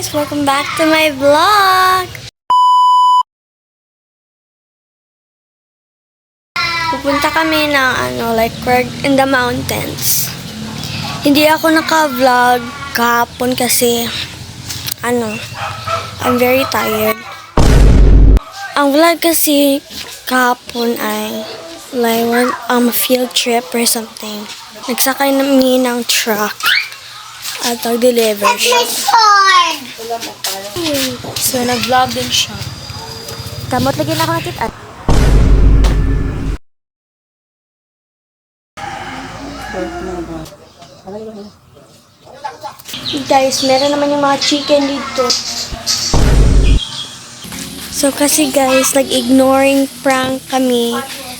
guys! Welcome back to my vlog! Pupunta kami ng like we're in the mountains. Hindi ako naka-vlog kahapon kasi I'm very tired. Ang vlog kasi kahapon ay like field trip or something. Nagsakay namin ng truck at nag-deliver siya. So, nag-vlog din siya. Kamot lagi na ako nakita. Guys, meron naman yung mga chicken dito. So, kasi guys, nag-ignoring prank kami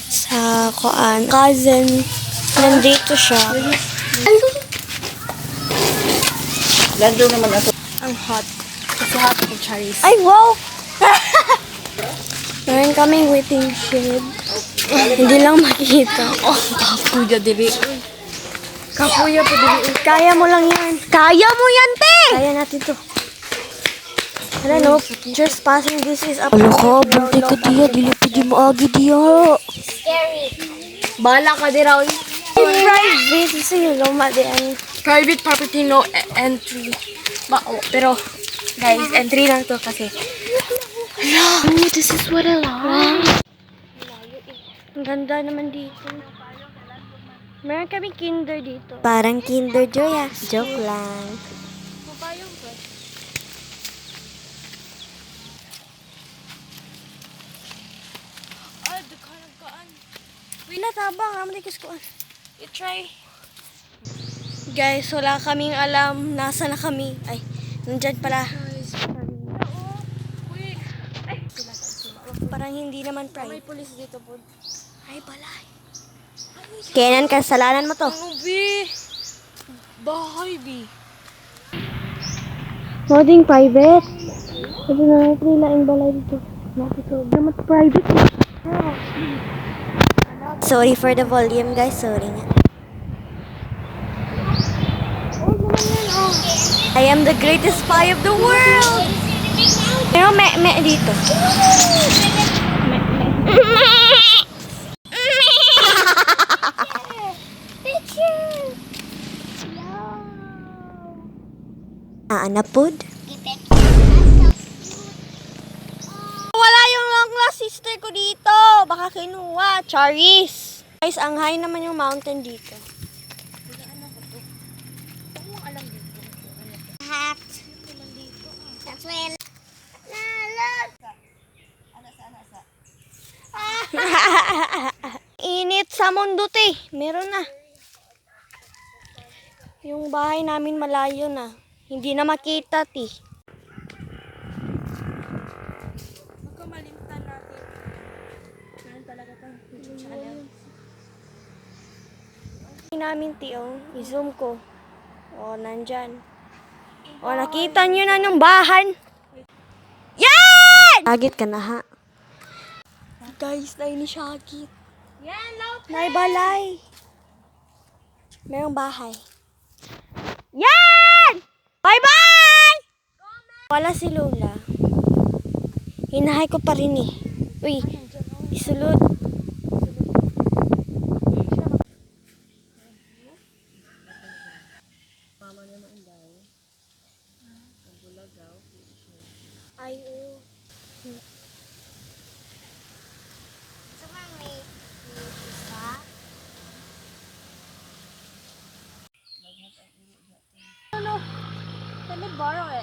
sa cousin. Nandito siya. Lalo naman ako. Ang hot. Kasi hot ako, Charis. Ay, wow! Meron kaming waiting shed. Hindi lang makikita. Oh, kapuya diri. Kapuya po diri. Kaya mo lang yan. Kaya mo yan, te! Kaya natin to. Hala, no. Just passing, this is up. Ano ka? Bunti ka diya. Dili mo agi diya. Scary. Bala ka di raw. Private. Gusto nyo luma di ay. Private property, no entry. Pero, guys, entry lang to kasi. Hello, this is what I love. Ang ganda naman dito. Meron kami kinder dito. Parang Kinder Joy ah. Joke lang. Ay, daghan. Wala tabang. Ramay kiskuan. You try. Guys, wala kaming alam nasa na kami. Ay, nandyan pala. Parang hindi naman private. May pulis dito po. Ay, balay. Kenan, kasalanan mo to. Ano, B? Bahay, B. Moding private. Sabi na natin nilaing balay dito. Damat private. Sorry for the volume guys. Sorry nga. I am the greatest spy of the world! Pero me dito. Napod? Wala yung long lost sister ko dito. Baka kinuha. Charis. Guys, ang high naman yung mountain dito. Hat. That's why look. Init sa mundo, te. Meron na. Yung bahay namin malayo na. Hindi na makita, te. Magkamalimtan natin. Meron talaga itong YouTube channel. Namin, te, oh. I-zoom ko. Oh, nandyan. Oh, nakita nyo na ng bahan. Yan! Agit ka na ha. Guys, na ini Shagit. Yan, Lopez. Naibalay. Merong bahay. Yan! Bye-bye! Wala si Lola. Hinahay ko pa rin eh. Uy, isulod. Ay, oh. May isa. Kami borrow eh.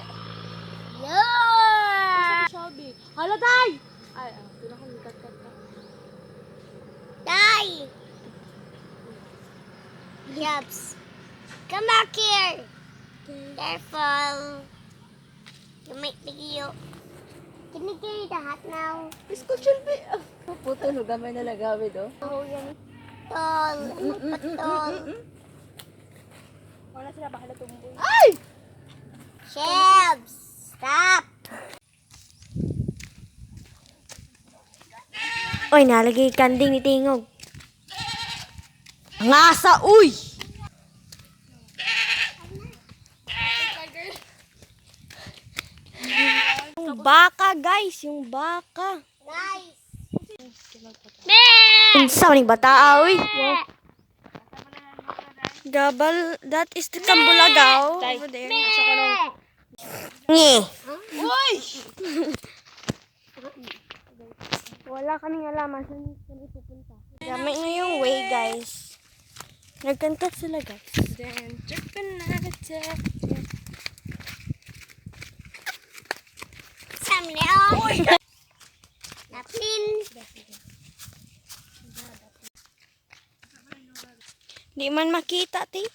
Yeah! Shelby. Hala, tay! Ay, pinakamikat ka. Die! Yups. Come back here. Careful. You might be you. Can you carry the hat now? Isko, Shelby. Puto, lugamay na lagawid oh. Oh, yan. Tol. Patol. Wala sila bakala tumboy. Ay! Shelves. Stop. Oy, nalagay kanding ni Tingog. Ngasa, uy! baka, guys. Yung baka. Nice. Unsa maning bata, uy? Gabal, that is the Tambulagaw. Over there. Nasa kanong... Nge. Wala kaming alaman saan pupunta. Gamit na yung way, guys. Nagkanta sila, guys. Then, check the night. Samle oh. Napin. Di man makita, ti.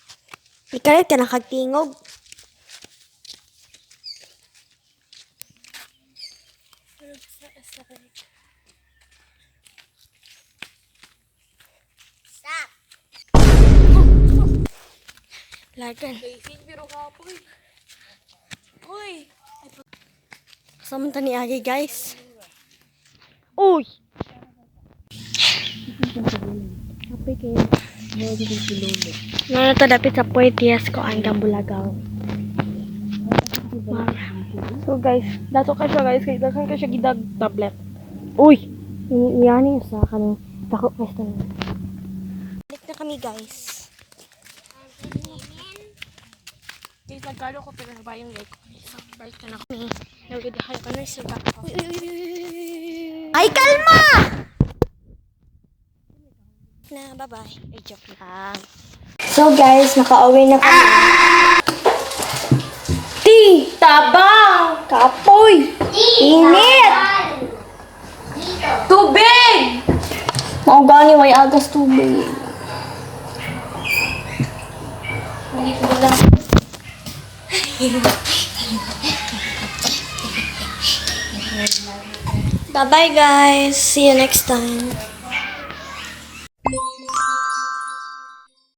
Ikalit ka nakagtingog. Stop. Lagan. Pero kapoy. Uy! Kasamanta ni Agi, guys. Uy! Happy kayo. Nanatadapit sa Puertias ko ang Tambulagaw. So guys, dato ka siya guys. Kaya dakan ka siya gidag tablet. Uy! Yan yung sa kanong takot pwesto na. Balik na kami, guys. Guys, nagkalo ko pero nabayong like ko. So, balik na kami. Nagdidihay ko na sa back. Ay, kalma! Na, bye-bye. Ay, joke lang. So, guys, nakauwi na kami. Ti! Tabang! Kapoy! Init! Tubig! Maugani, may agas tubig. Bye-bye, guys. See you next time.